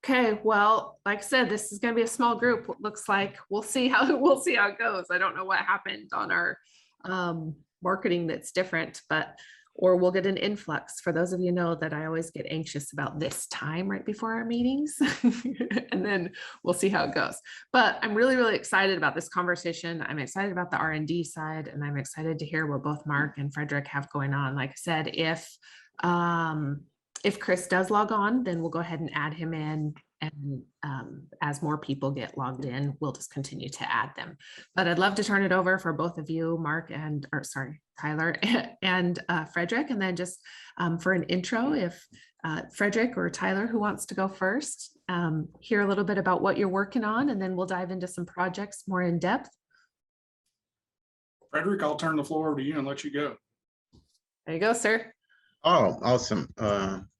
Okay, well, like I said, this is going to be a small group. It looks like we'll see how we'll see how it goes. I don't know what happened on our marketing that's different, but or we'll get an influx. For those of you know that I always get anxious about this time right before our meetings, and then we'll see how it goes. But I'm really, really excited about this conversation. I'm excited about the R&D side, and I'm excited to hear what both Mark and Frederick have going on. Like I said, if Chris does log on, then we'll go ahead and add him in. And as more people get logged in, we'll just continue to add them. But I'd love to turn it over for both of you, Mark and, or sorry, Tyler and Frederick. And then just for an intro, if Frederick or Tyler, who wants to go first, hear a little bit about what you're working on, and then we'll dive into some projects more in depth. Frederick, I'll turn the floor over to you and let you go. There you go, sir. Oh, awesome.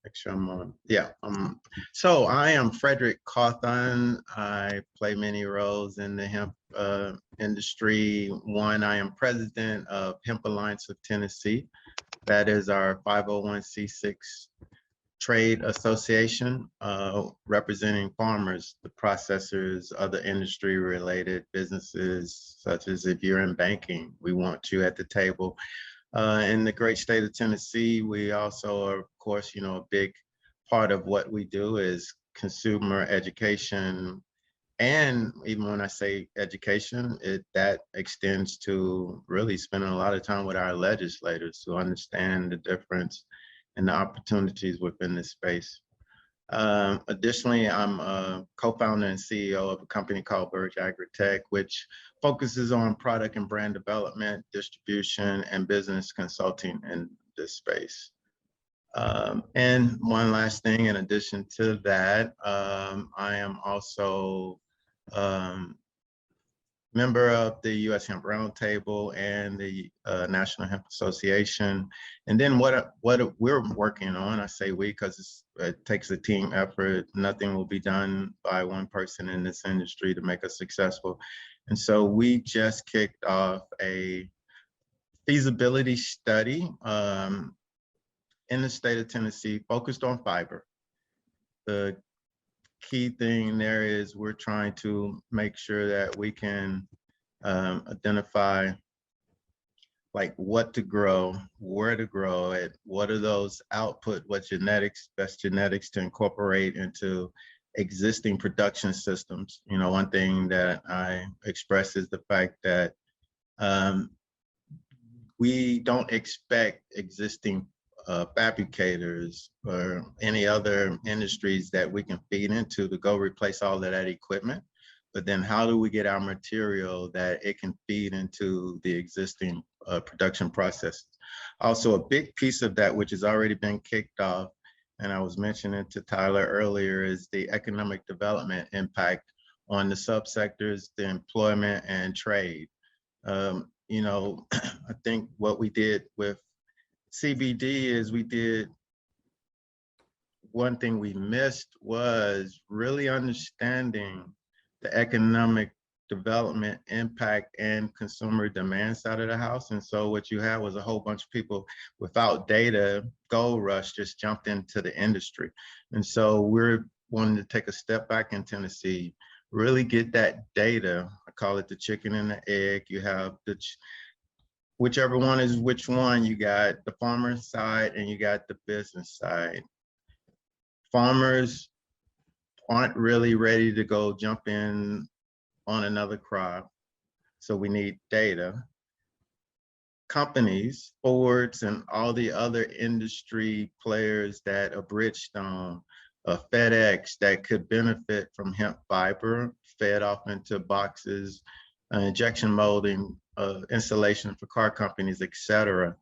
Make sure I'm on. Yeah. So I am Frederick Cawthon. I play many roles in the hemp industry. One, I am president of Hemp Alliance of Tennessee. That is our 501c6 trade association representing farmers, the processors, other industry related businesses, such as if you're in banking, we want you at the table. In the great state of Tennessee, we also are, of course, a big part of what we do is consumer education. And even when I say education, that extends to really spending a lot of time with our legislators to understand the difference and the opportunities within this space. Additionally, I'm a co-founder and CEO of a company called Verge Agritech, which focuses on product and brand development, distribution, and business consulting in this space. And one last thing, in addition to that, I am also member of the U.S. Hemp Roundtable and the National Hemp Association. And then what we're working on, I say we because it takes a team effort. Nothing will be done by one person in this industry to make us successful. And so we just kicked off a feasibility study in the state of Tennessee focused on fiber. The key thing there is we're trying to make sure that we can identify like what to grow, where to grow it, what are those output, what genetics, best genetics to incorporate into existing production systems. One thing that I express is the fact that we don't expect existing fabricators or any other industries that we can feed into to go replace all of that equipment. But then how do we get our material that it can feed into the existing production processes? Also, a big piece of that, which has already been kicked off, and I was mentioning to Tyler earlier, is the economic development impact on the subsectors, the employment and trade. I think what we did with CBD is one thing we missed was really understanding the economic development impact and consumer demand side of the house. And so what you had was a whole bunch of people without data, gold rush, just jumped into the industry. And so we're wanting to take a step back in Tennessee, really get that data. I call it the chicken and the egg. You have whichever one is which one. You got the farmer side and you got the business side. Farmers aren't really ready to go jump in on another crop, so we need data. Companies, Fords, and all the other industry players that are Bridgestone, FedEx, that could benefit from hemp fiber fed off into boxes, injection molding, insulation for car companies, etc.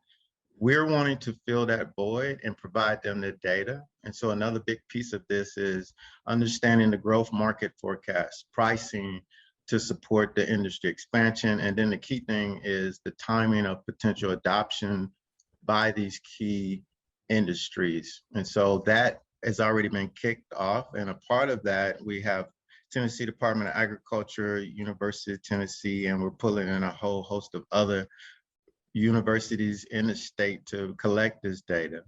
We're wanting to fill that void and provide them the data. And so another big piece of this is understanding the growth market forecast, pricing to support the industry expansion. And then the key thing is the timing of potential adoption by these key industries. And so that has already been kicked off. And a part of that, we have Tennessee Department of Agriculture, University of Tennessee, and we're pulling in a whole host of other universities in the state to collect this data.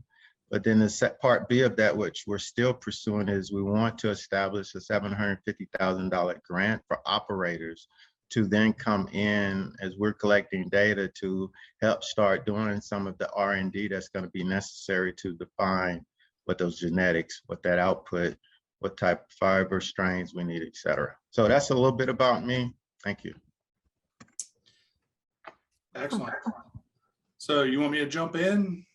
But then the set part B of that, which we're still pursuing, is we want to establish a $750,000 grant for operators to then come in as we're collecting data to help start doing some of the R&D that's going to be necessary to define what those genetics, what that output, what type of fiber strains we need, et cetera. So that's a little bit about me. Thank you. Excellent. So you want me to jump in?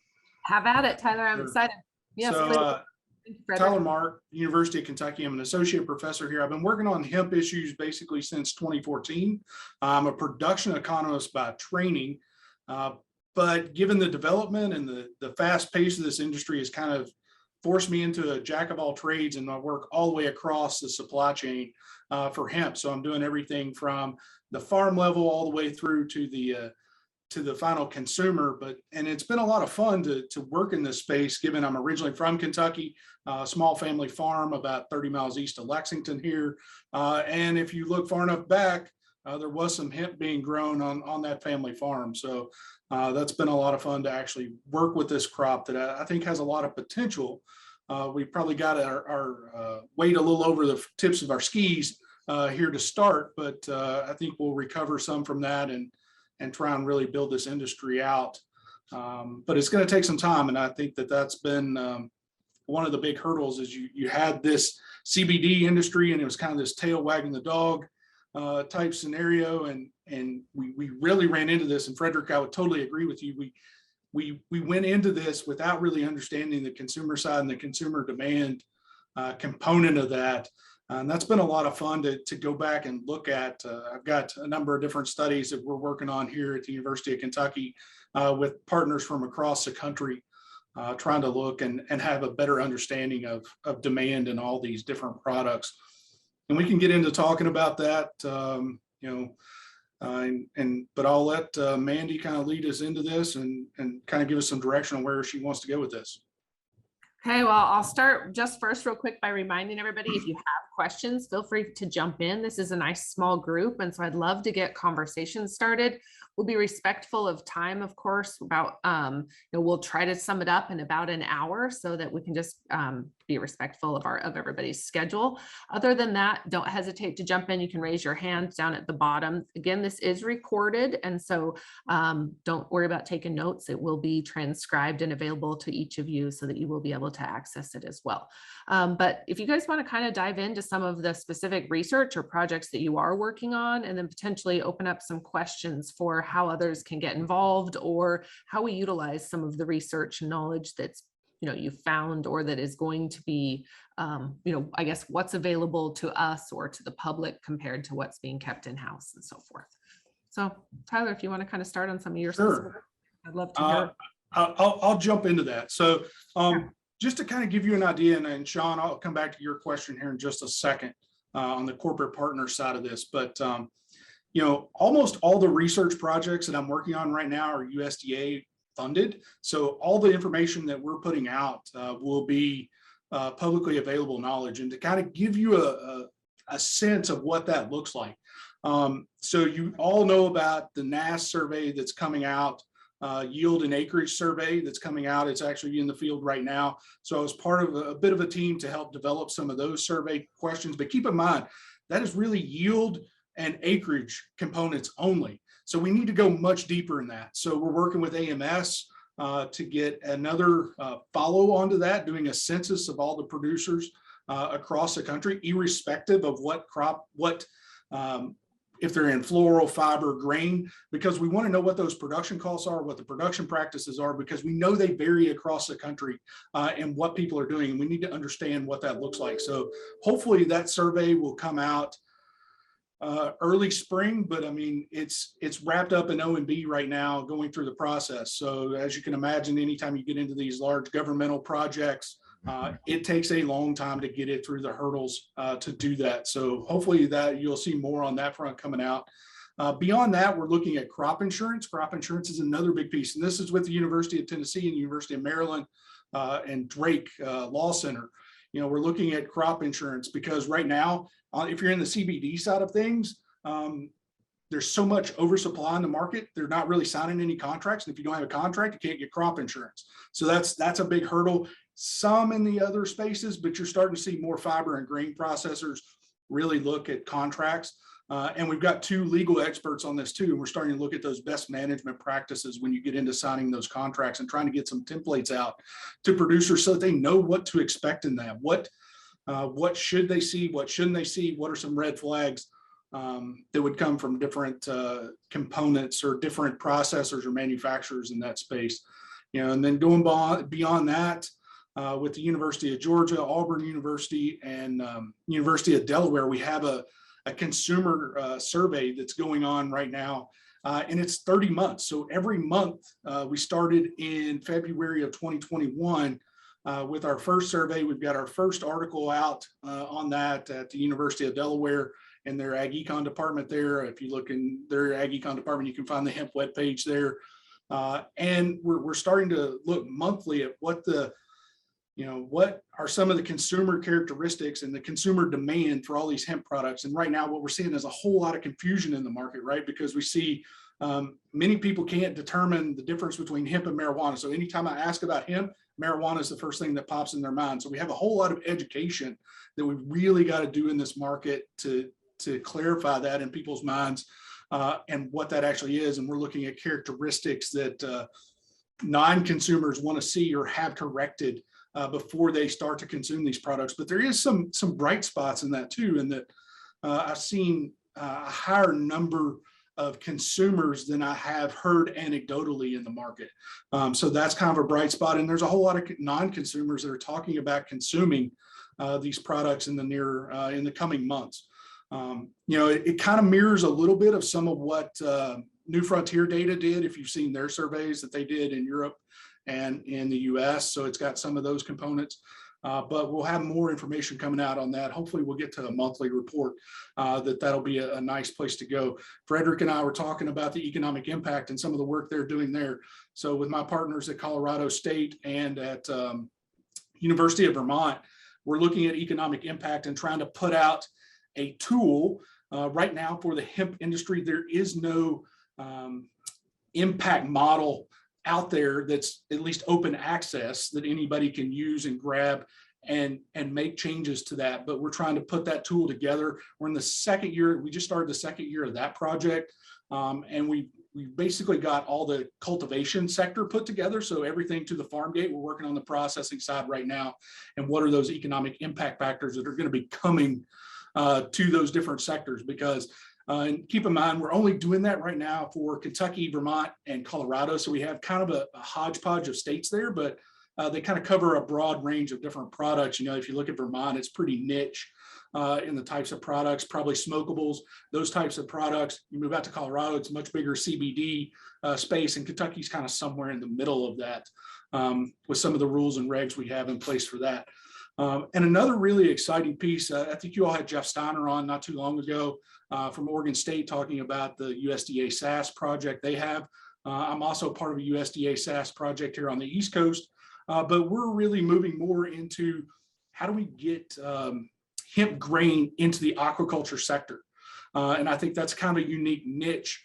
Have at it, Tyler. I'm Sure. excited. Yes, So, please. Thank you, Frederick. Tyler Mark, University of Kentucky. I'm an associate professor here. I've been working on hemp issues basically since 2014. I'm a production economist by training, but given the development and the fast pace of this industry has kind of forced me into a jack of all trades, and I work all the way across the supply chain for hemp. So I'm doing everything from the farm level all the way through to the final consumer. And it's been a lot of fun to work in this space, given I'm originally from Kentucky, a small family farm about 30 miles east of Lexington here. And if you look far enough back, there was some hemp being grown on that family farm. So that's been a lot of fun to actually work with this crop that I think has a lot of potential. We probably got our weight a little over the tips of our skis here to start, but I think we'll recover some from that and try and really build this industry out. But it's going to take some time. And I think that's been one of the big hurdles is you had this CBD industry and it was kind of this tail wagging the dog type scenario. And we really ran into this. And Frederick, I would totally agree with you. We went into this without really understanding the consumer side and the consumer demand component of that. And that's been a lot of fun to go back and look at. I've got a number of different studies that we're working on here at the University of Kentucky with partners from across the country, trying to look and have a better understanding of demand in all these different products. And we can get into talking about that, but I'll let Mandi kind of lead us into this and kind of give us some direction on where she wants to go with this. Okay, well, I'll start just first real quick by reminding everybody, if you have questions, feel free to jump in. This is a nice small group, and so I'd love to get conversations started. We'll be respectful of time, of course, about, we'll try to sum it up in about an hour so that we can just be respectful of everybody's schedule. Other than that, don't hesitate to jump in. You can raise your hand down at the bottom. Again, this is recorded, and so don't worry about taking notes. It will be transcribed and available to each of you so that you will be able to access it as well. But if you guys want to kind of dive into some of the specific research or projects that you are working on, and then potentially open up some questions for how others can get involved or how we utilize some of the research and knowledge that's you found or that is going to be, I guess what's available to us or to the public compared to what's being kept in-house and so forth. So Tyler, if you want to kind of start on some of your specific, I'd love to hear. I'll jump into that. So just to kind of give you an idea, and Sean, I'll come back to your question here in just a second on the corporate partner side of this, but almost all the research projects that I'm working on right now are USDA funded. So all the information that we're putting out will be publicly available knowledge, and to kind of give you a sense of what that looks like. So you all know about the NASS survey that's coming out, yield and acreage survey that's coming out. It's actually in the field right now. So I was part of a bit of a team to help develop some of those survey questions, but keep in mind, that is really yield and acreage components only. So we need to go much deeper in that. So we're working with AMS to get another follow on to that, doing a census of all the producers across the country, irrespective of what crop, if they're in floral, fiber, grain, because we want to know what those production costs are, what the production practices are, because we know they vary across the country and what people are doing. And we need to understand what that looks like. So hopefully that survey will come out early spring, but I mean, it's wrapped up in O&B right now, going through the process. So as you can imagine, anytime you get into these large governmental projects, it takes a long time to get it through the hurdles to do that. So hopefully that you'll see more on that front coming out. Beyond that, we're looking at crop insurance. Crop insurance is another big piece. And this is with the University of Tennessee and University of Maryland and Drake Law Center. We're looking at crop insurance because right now, if you're in the CBD side of things, there's so much oversupply in the market, they're not really signing any contracts. And if you don't have a contract, you can't get crop insurance. So that's a big hurdle. Some in the other spaces, but you're starting to see more fiber and grain processors really look at contracts. And we've got 2 legal experts on this too. And we're starting to look at those best management practices when you get into signing those contracts and trying to get some templates out to producers so that they know what to expect in that. What should they see? What shouldn't they see? What are some red flags that would come from different components or different processors or manufacturers in that space? And then going beyond that, with the University of Georgia, Auburn University, and University of Delaware, we have a consumer survey that's going on right now, and it's 30 months. So every month, we started in February of 2021 with our first survey. We've got our first article out on that at the University of Delaware in their Ag Econ department there. If you look in their Ag Econ department, you can find the Hemp webpage there. And we're starting to look monthly at what are some of the consumer characteristics and the consumer demand for all these hemp products. And right now, what we're seeing is a whole lot of confusion in the market, right? Because we see many people can't determine the difference between hemp and marijuana. So anytime I ask about hemp, marijuana is the first thing that pops in their mind. So we have a whole lot of education that we really got to do in this market to clarify that in people's minds and what that actually is. And we're looking at characteristics that non-consumers want to see or have corrected before they start to consume these products. But there is some bright spots in that too, and that I've seen a higher number of consumers than I have heard anecdotally in the market. So that's kind of a bright spot. And there's a whole lot of non-consumers that are talking about consuming these products in the coming months. It kind of mirrors a little bit of some of what New Frontier Data did, if you've seen their surveys that they did in Europe and in the US. So it's got some of those components, but we'll have more information coming out on that. Hopefully we'll get to a monthly report that'll be a nice place to go. Frederick and I were talking about the economic impact and some of the work they're doing there. So with my partners at Colorado State and at University of Vermont, we're looking at economic impact and trying to put out a tool. Right now for the hemp industry, there is no impact model out there that's at least open access that anybody can use and grab and make changes to that. But we're trying to put that tool together. We're in the second year. We just started the second year of that project. And we basically got all the cultivation sector put together. So everything to the farm gate, we're working on the processing side right now. And what are those economic impact factors that are going to be coming to those different sectors? Because and keep in mind, we're only doing that right now for Kentucky, Vermont, and Colorado. So we have kind of a hodgepodge of states there, but they kind of cover a broad range of different products. If you look at Vermont, it's pretty niche in the types of products, probably smokables, those types of products. You move out to Colorado, it's much bigger CBD space, and Kentucky's kind of somewhere in the middle of that with some of the rules and regs we have in place for that. And another really exciting piece, I think you all had Jeff Steiner on not too long ago from Oregon State talking about the Usda Sas Project they have. I'm also part of a Usda Sas project here on the East Coast, but we're really moving more into how do we get hemp grain into the aquaculture sector. And I think that's kind of a unique niche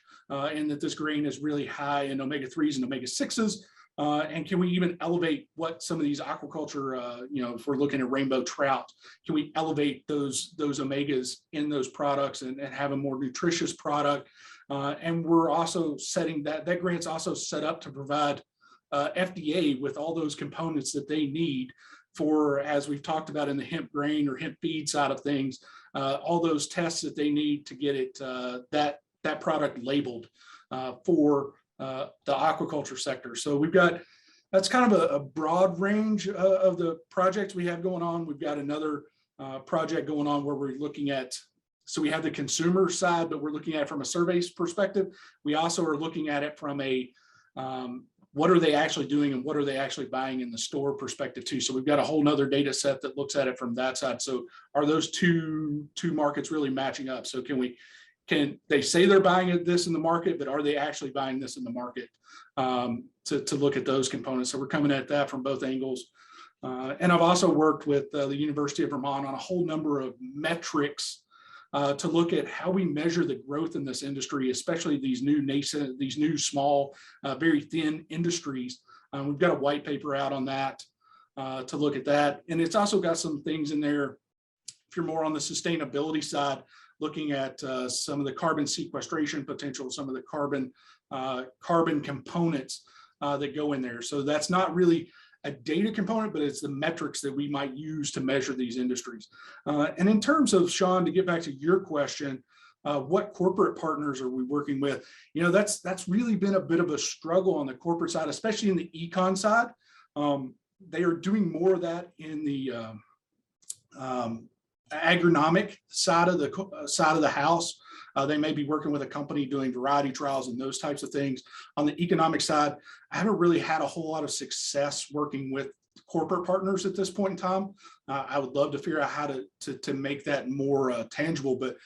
in that this grain is really high in omega-3s and omega-6s. And can we even elevate what some of these aquaculture, if we're looking at rainbow trout, can we elevate those omegas in those products and have a more nutritious product? And we're also setting that grant's also set up to provide FDA with all those components that they need for, as we've talked about in the hemp grain or hemp feed side of things, all those tests that they need to get it that product labeled for the aquaculture sector. So that's kind of a broad range of the projects we have going on. We've got another project going on where we're looking at, so we have the consumer side, but we're looking at it from a surveys perspective. We also are looking at it from a what are they actually doing and what are they actually buying in the store perspective too. So we've got a whole nother data set that looks at it from that side. So are those two markets really matching up? So can they say they're buying this in the market, but are they actually buying this in the market to look at those components? So we're coming at that from both angles. And I've also worked with the University of Vermont on a whole number of metrics to look at how we measure the growth in this industry, especially these new nascent, these new small, very thin industries. We've got a white paper out on that to look at that. And it's also got some things in there, if you're more on the sustainability side, looking at some of the carbon sequestration potential, some of the carbon components that go in there. So that's not really a data component, but it's the metrics that we might use to measure these industries. And in terms of, Sean, to get back to your question, what corporate partners are we working with? You know, that's really been a bit of a struggle on the corporate side, especially in the econ side. They are doing more of that in the agronomic side of the house. They may be working with a company doing variety trials and those types of things. On the economic side, I haven't really had a whole lot of success working with corporate partners at this point in time. I would love to figure out how to make that more tangible. But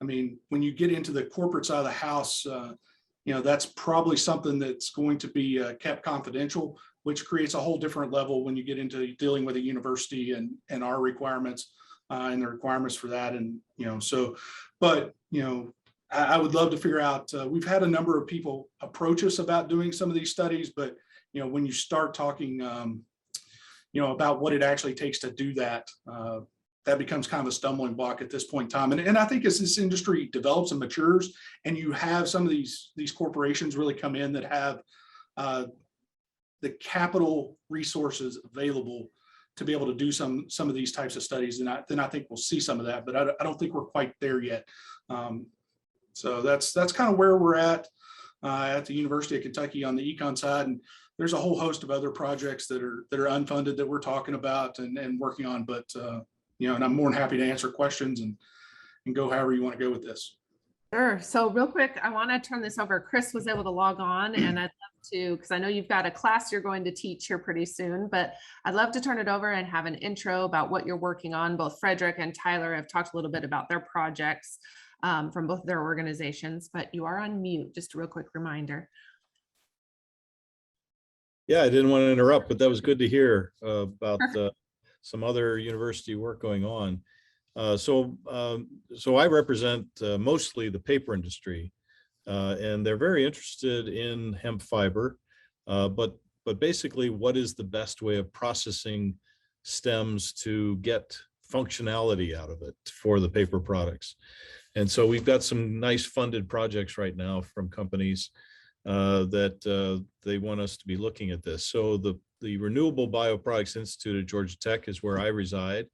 I mean, when you get into the corporate side of the house, you know, that's probably something that's going to be kept confidential, which creates a whole different level when you get into dealing with a university and our requirements. And the requirements for that. And, you know, so, but, you know, I would love to figure out, we've had a number of people approach us about doing some of these studies, but, you know, when you start talking, you know, about what it actually takes to do that, that becomes kind of a stumbling block at this point in time. And I think as this industry develops and matures, and you have some of these corporations really come in that have the capital resources available to be able to do some of these types of studies, then I think we'll see some of that, but I don't think we're quite there yet. So that's kind of where we're at the University of Kentucky on the econ side, and there's a whole host of other projects that are unfunded that we're talking about and working on. But you know, and I'm more than happy to answer questions and go however you want to go with this. Sure. So real quick, I want to turn this over. Chris was able to log on, and I'd love to, because I know you've got a class you're going to teach here pretty soon, but I'd love to turn it over and have an intro about what you're working on. Both Frederick and Tyler have talked a little bit about their projects from both their organizations, but you are on mute. Just a real quick reminder. Yeah, I didn't want to interrupt, but that was good to hear about some other university work going on. So I represent mostly the paper industry, and they're very interested in hemp fiber, but basically, what is the best way of processing stems to get functionality out of it for the paper products? And so we've got some nice funded projects right now from companies that they want us to be looking at this. So the Renewable Bioproducts Institute at Georgia Tech is where I reside.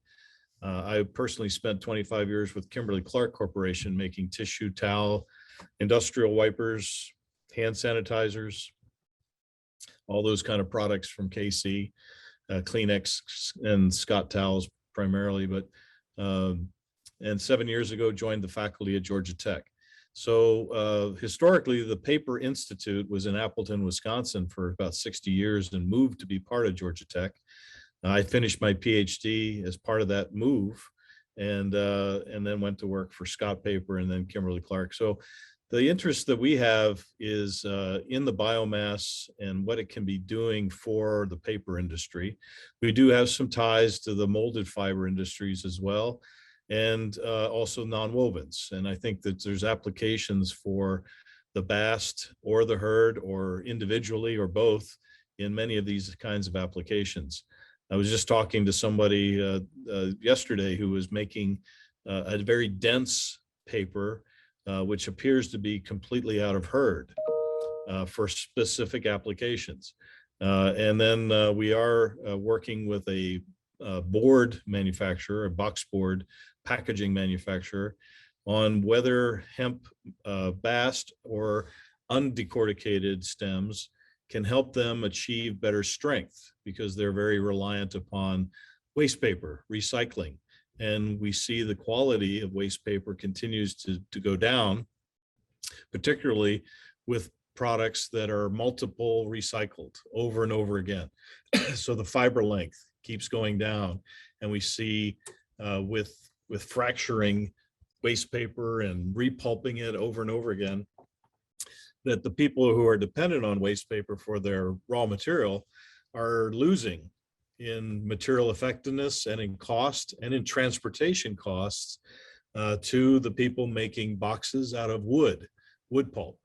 I personally spent 25 years with Kimberly-Clark Corporation making tissue, towel, industrial wipers, hand sanitizers, all those kind of products from KC, Kleenex and Scott towels primarily, but and 7 years ago joined the faculty at Georgia Tech. So historically, the Paper Institute was in Appleton, Wisconsin for about 60 years and moved to be part of Georgia Tech. I finished my PhD as part of that move, and then went to work for Scott Paper and then Kimberly-Clark. So the interest that we have is in the biomass and what it can be doing for the paper industry. We do have some ties to the molded fiber industries as well, and also nonwovens. And I think that there's applications for the bast or the hurd or individually or both in many of these kinds of applications. I was just talking to somebody yesterday who was making a very dense paper, which appears to be completely out of hurd for specific applications. And then we are working with a board manufacturer, a box board packaging manufacturer, on whether hemp bast or undecorticated stems can help them achieve better strength, because they're very reliant upon waste paper recycling. And we see the quality of waste paper continues to go down, particularly with products that are multiple recycled over and over again. So the fiber length keeps going down, and we see with fracturing waste paper and repulping it over and over again, that the people who are dependent on waste paper for their raw material are losing in material effectiveness and in cost and in transportation costs to the people making boxes out of wood pulp,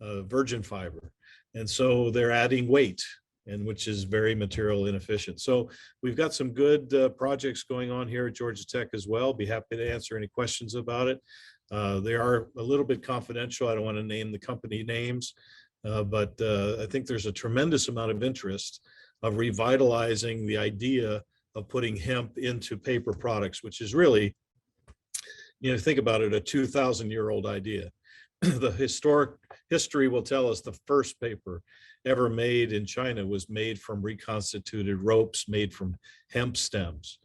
virgin fiber. And so they're adding weight, and which is very material inefficient. So we've got some good projects going on here at Georgia Tech as well. Be happy to answer any questions about it. They are a little bit confidential. I don't want to name the company names, but I think there's a tremendous amount of interest of revitalizing the idea of putting hemp into paper products, which is really, think about it, a 2,000-year-old idea. The history will tell us the first paper ever made in China was made from reconstituted ropes made from hemp stems.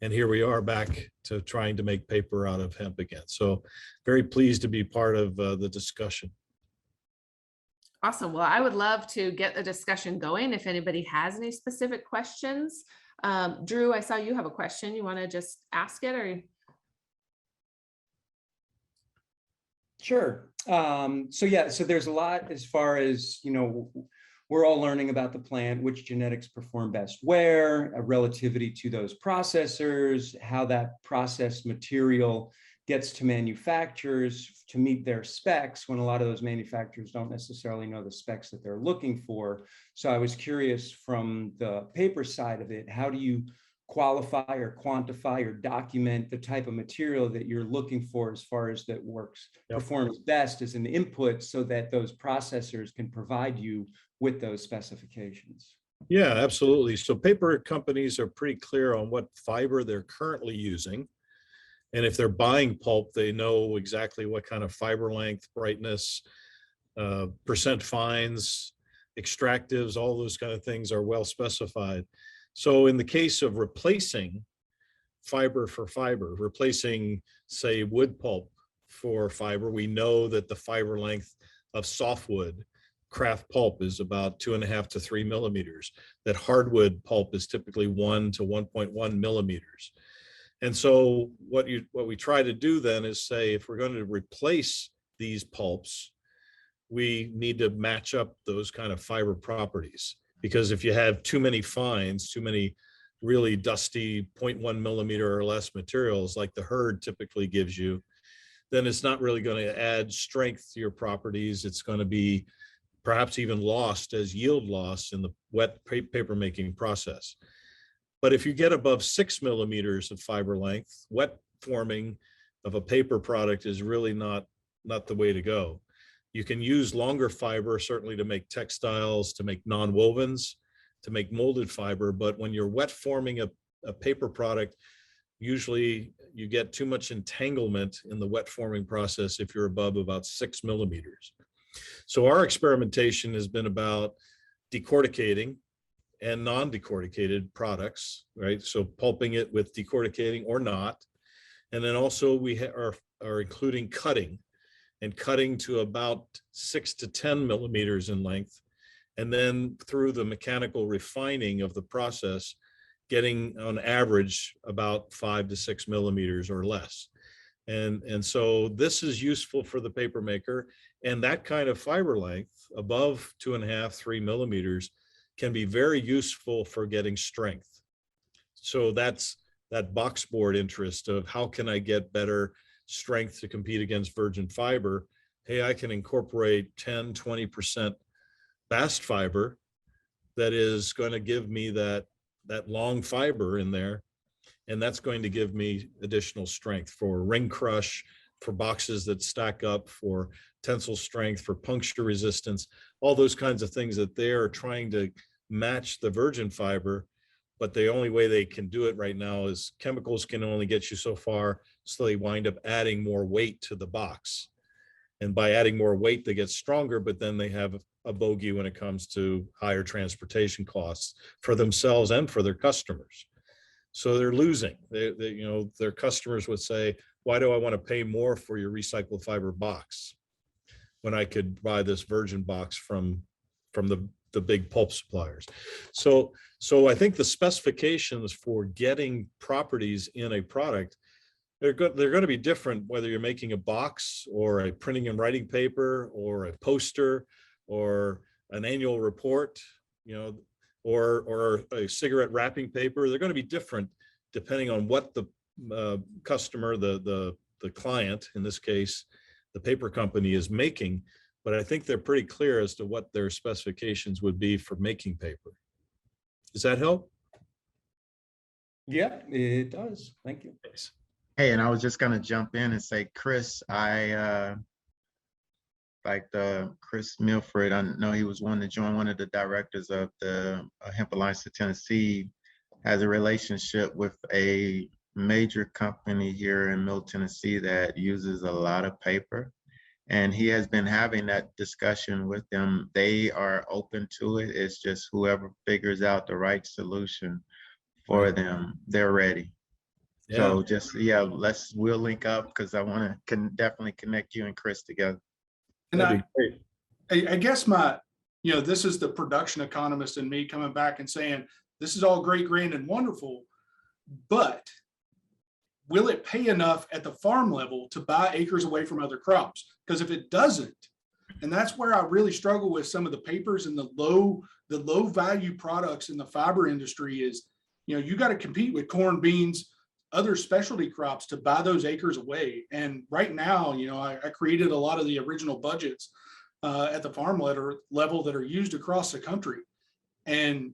And here we are back to trying to make paper out of hemp again. So very pleased to be part of the discussion. Awesome. Well, I would love to get the discussion going if anybody has any specific questions. Drew, I saw you have a question. You want to just ask it, or? Sure. So there's a lot as far as, we're all learning about the plant, which genetics perform best where, a relativity to those processors, how that processed material gets to manufacturers to meet their specs, when a lot of those manufacturers don't necessarily know the specs that they're looking for. So I was curious, from the paper side of it, how do you qualify or quantify or document the type of material that you're looking for as far as that works, performs best as an input, so that those processors can provide you with those specifications? Yeah, absolutely. So paper companies are pretty clear on what fiber they're currently using. And if they're buying pulp, they know exactly what kind of fiber length, brightness, percent fines, extractives, all those kind of things are well specified. So in the case of replacing fiber for fiber, replacing, say, wood pulp for fiber, we know that the fiber length of softwood kraft pulp is about 2.5 to 3 millimeters, that hardwood pulp is typically 1 to 1.1 millimeters. And so what we try to do then is say, if we're going to replace these pulps, we need to match up those kind of fiber properties. Because if you have too many fines, too many really dusty 0.1 millimeter or less materials like the herd typically gives you, then it's not really going to add strength to your properties. It's going to be perhaps even lost as yield loss in the wet paper making process. But if you get above 6 millimeters of fiber length, wet forming of a paper product is really not the way to go. You can use longer fiber, certainly to make textiles, to make nonwovens, to make molded fiber. But when you're wet forming a paper product, usually you get too much entanglement in the wet forming process if you're above about 6 millimeters. So our experimentation has been about decorticating and non-decorticated products, right? So pulping it with decorticating or not. And then also we are including cutting, and cutting to about 6 to 10 millimeters in length. And then through the mechanical refining of the process, getting on average about 5 to 6 millimeters or less. And so this is useful for the paper maker. And that kind of fiber length above 2.5, 3 millimeters can be very useful for getting strength. So that's that boxboard interest of how can I get better strength to compete against virgin fiber? Hey, I can incorporate 10, 20% bast fiber that is going to give me that long fiber in there. And that's going to give me additional strength for ring crush, for boxes that stack up, for tensile strength, for puncture resistance, all those kinds of things that they are trying to match the virgin fiber. But the only way they can do it right now is chemicals can only get you so far, so they wind up adding more weight to the box. And by adding more weight, they get stronger, but then they have a bogey when it comes to higher transportation costs for themselves and for their customers. So they're losing. Their customers would say, why do I want to pay more for your recycled fiber box when I could buy this virgin box from the big pulp suppliers? So I think the specifications for getting properties in a product, they're going to be different whether you're making a box or a printing and writing paper or a poster or an annual report, or a cigarette wrapping paper. They're going to be different depending on what the customer, the the client, in this case, the paper company, is making, but I think they're pretty clear as to what their specifications would be for making paper. Does that help? Yeah, it does. Thank you. Thanks. Hey, and I was just gonna jump in and say, Chris, I like Chris Milford, I know he was one of the directors of the Hemp Alliance of Tennessee, has a relationship with a major company here in Middle Tennessee that uses a lot of paper. And he has been having that discussion with them. They are open to it. It's just whoever figures out the right solution for them, they're ready. Yeah. So just, yeah, we'll link up because I want to definitely connect you and Chris together. And That'd be great. I guess this is the production economist in me coming back and saying, this is all great, grand, and wonderful, but will it pay enough at the farm level to buy acres away from other crops? Because if it doesn't, and that's where I really struggle with some of the papers and the low value products in the fiber industry is, you got to compete with corn, beans, other specialty crops to buy those acres away. And right now, I created a lot of the original budgets at the farm level that are used across the country. And,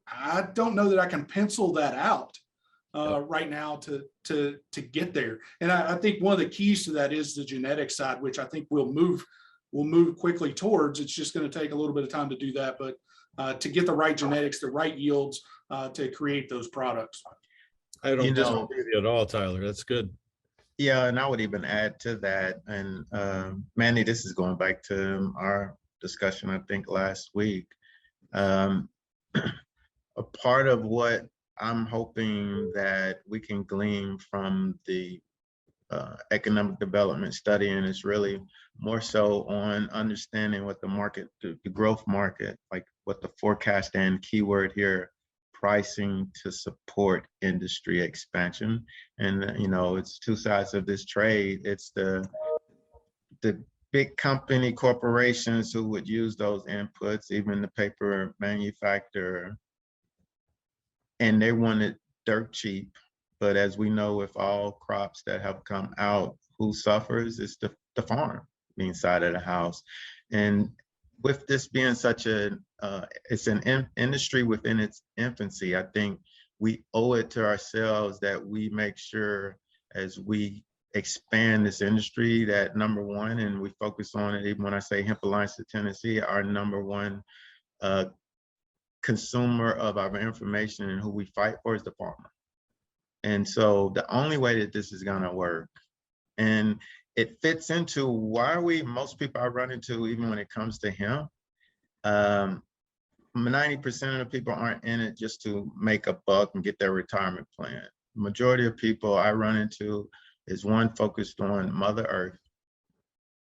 I don't know that I can pencil that out right now to get there. And I think one of the keys to that is the genetic side, which I think we'll move quickly towards. It's just going to take a little bit of time to do that, but to get the right genetics, the right yields to create those products. I don't disagree with you at all, Tyler. That's good. Yeah, and I would even add to that. And Mandi, this is going back to our discussion, I think, last week. A part of what I'm hoping that we can glean from the economic development study, and it's really more so on understanding what the market, the growth market, like what the forecast and keyword here, pricing to support industry expansion. And it's two sides of this trade. It's the big company corporations who would use those inputs, even the paper manufacturer, and they want it dirt cheap. But as we know, with all crops that have come out, who suffers is the farm being side of the house. And with this being such it's an industry within its infancy, I think we owe it to ourselves that we make sure as we expand this industry that, number one, and we focus on it, even when I say Hemp Alliance of Tennessee, our number one consumer of our information and who we fight for is the farmer. And so the only way that this is gonna work, and it fits into why most people I run into, even when it comes to hemp, 90% of the people aren't in it just to make a buck and get their retirement plan. Majority of people I run into is one focused on Mother Earth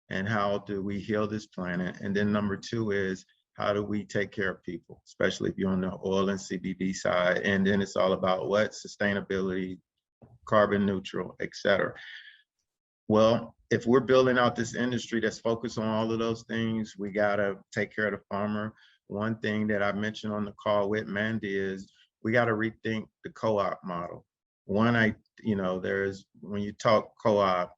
and how do we heal this planet? And then number two is how do we take care of people, especially if you're on the oil and CBD side. And then it's all about what? Sustainability, carbon neutral, et cetera. Well, if we're building out this industry that's focused on all of those things, we gotta take care of the farmer. One thing that I mentioned on the call with Mandi is we gotta rethink the co-op model. When you talk co-op,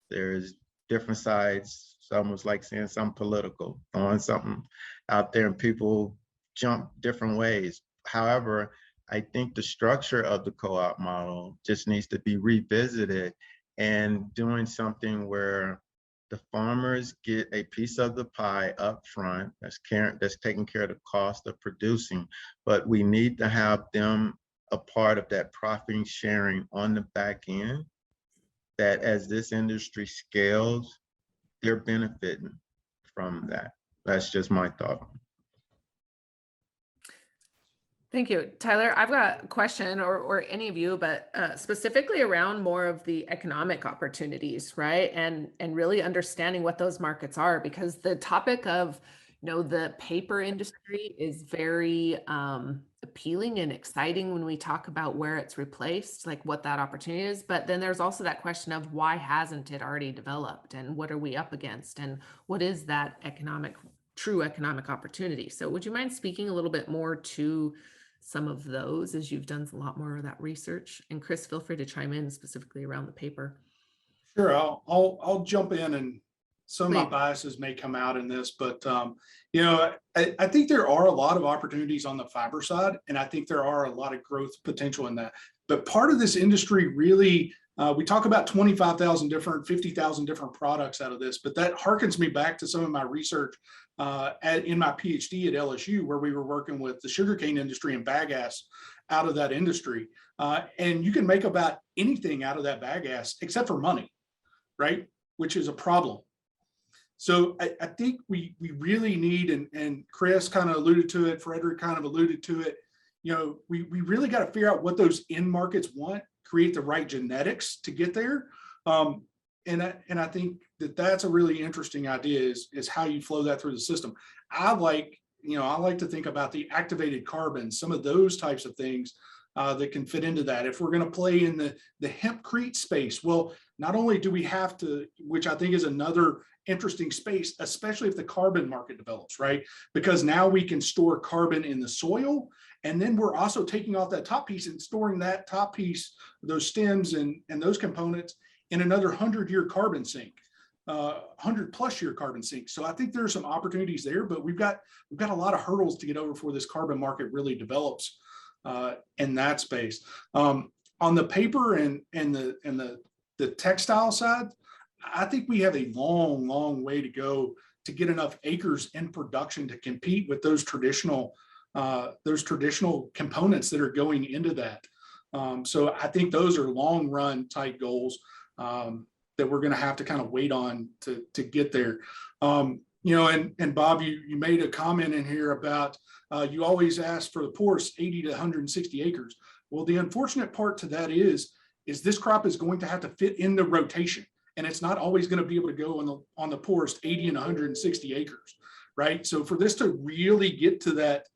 there's different sides. It's almost like saying something political, throwing something out there and people jump different ways. However, I think the structure of the co-op model just needs to be revisited and doing something where the farmers get a piece of the pie up front that's taking care of the cost of producing, but we need to have them a part of that profit sharing on the back end, that as this industry scales, they're benefiting from that. That's just my thought. Thank you, Tyler. I've got a question, or any of you, but specifically around more of the economic opportunities, right? And really understanding what those markets are, because the topic of, the paper industry is very appealing and exciting when we talk about where it's replaced, like what that opportunity is. But then there's also that question of why hasn't it already developed, and what are we up against, and what is that true economic opportunity? So would you mind speaking a little bit more to some of those, as you've done a lot more of that research? And Chris, feel free to chime in specifically around the paper. Sure, I'll jump in, and some of my Please. biases may come out in this, but you know, I think there are a lot of opportunities on the fiber side, and I think there are a lot of growth potential in that. But part of this industry really, we talk about 25,000 different, 50,000 different products out of this, but that harkens me back to some of my research in my PhD at LSU, where we were working with the sugarcane industry and bagasse out of that industry. And you can make about anything out of that bagasse except for money, right? Which is a problem. So I think we really need, and Chris kind of alluded to it, Frederick kind of alluded to it, you know, we really got to figure out what those end markets want, create the right genetics to get there. And I think that's a really interesting idea, is how you flow that through the system. I like to think about the activated carbon, some of those types of things that can fit into that. If we're going to play in the hempcrete space, well, not only do we have to, which I think is another interesting space, especially if the carbon market develops, right? Because now we can store carbon in the soil, and then we're also taking off that top piece and storing that top piece, those stems and those components, in another 100-year carbon sink, 100+ year carbon sink. So I think there's some opportunities there, but we've got a lot of hurdles to get over before this carbon market really develops in that space. On the paper and the textile side, I think we have a long way to go to get enough acres in production to compete with those traditional components that are going into that. So I think those are long run type goals that we're going to have to kind of wait on to get there. You know, and Bob, you made a comment in here about you always ask for the poorest 80 to 160 acres. Well, the unfortunate part to that is this crop is going to have to fit in the rotation, and it's not always going to be able to go on the poorest 80 and 160 acres, right? So for this to really get to that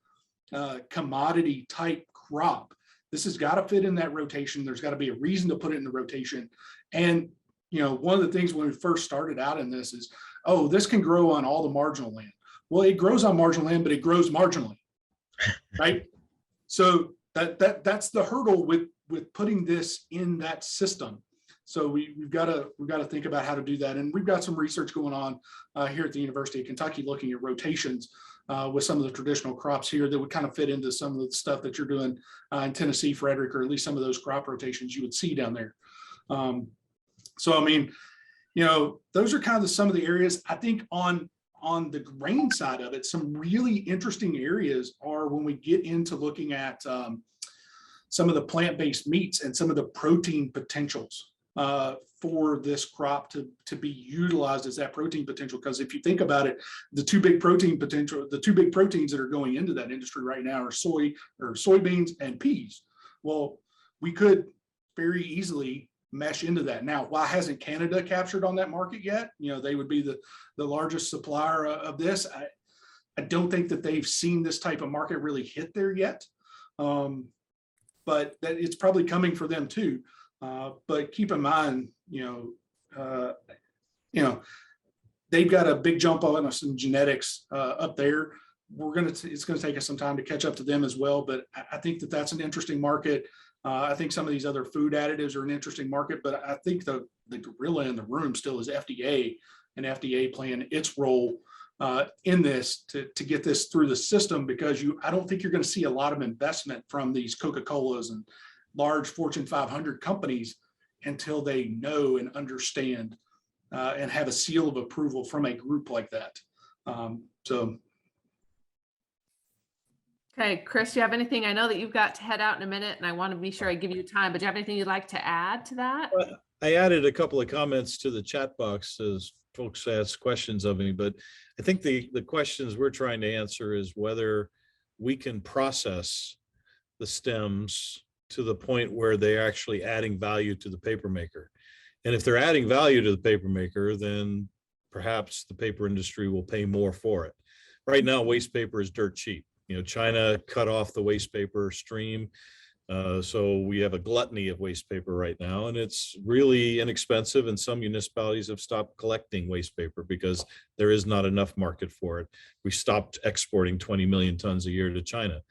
commodity type crop, this has got to fit in that rotation. There's got to be a reason to put it in the rotation. And, you know, one of the things when we first started out in this is, oh, this can grow on all the marginal land. Well, it grows on marginal land, but it grows marginally, right? So that's the hurdle with putting this in that system. So we've got to think about how to do that. And we've got some research going on here at the University of Kentucky looking at rotations with some of the traditional crops here that would kind of fit into some of the stuff that you're doing in Tennessee, Frederick, or at least some of those crop rotations you would see down there. So, I mean, you know, those are kind of some of the areas. I think on the grain side of it, some really interesting areas are when we get into looking at some of the plant-based meats and some of the protein potentials for this crop to be utilized as that protein potential. Because if you think about it, the two big proteins that are going into that industry right now are soybeans and peas. Well, we could very easily mesh into that. Now, why hasn't Canada captured on that market yet? You know, they would be the largest supplier of this. I don't think that they've seen this type of market really hit there yet, but that it's probably coming for them too. But keep in mind, you know, they've got a big jump on some genetics up there. It's going to take us some time to catch up to them as well. But I think that that's an interesting market. I think some of these other food additives are an interesting market, but I think the gorilla in the room still is FDA, and FDA playing its role in this to get this through the system, because I don't think you're going to see a lot of investment from these Coca-Colas and large Fortune 500 companies until they know and understand and have a seal of approval from a group like that. Okay, Chris, do you have anything? I know that you've got to head out in a minute, and I want to be sure I give you time, but do you have anything you'd like to add to that? Well, I added a couple of comments to the chat box as folks ask questions of me, but I think the questions we're trying to answer is whether we can process the stems to the point where they're actually adding value to the paper maker. And if they're adding value to the paper maker, then perhaps the paper industry will pay more for it. Right now, waste paper is dirt cheap. You know, China cut off the waste paper stream. So we have a gluttony of waste paper right now, and it's really inexpensive. And some municipalities have stopped collecting waste paper because there is not enough market for it. We stopped exporting 20 million tons a year to China.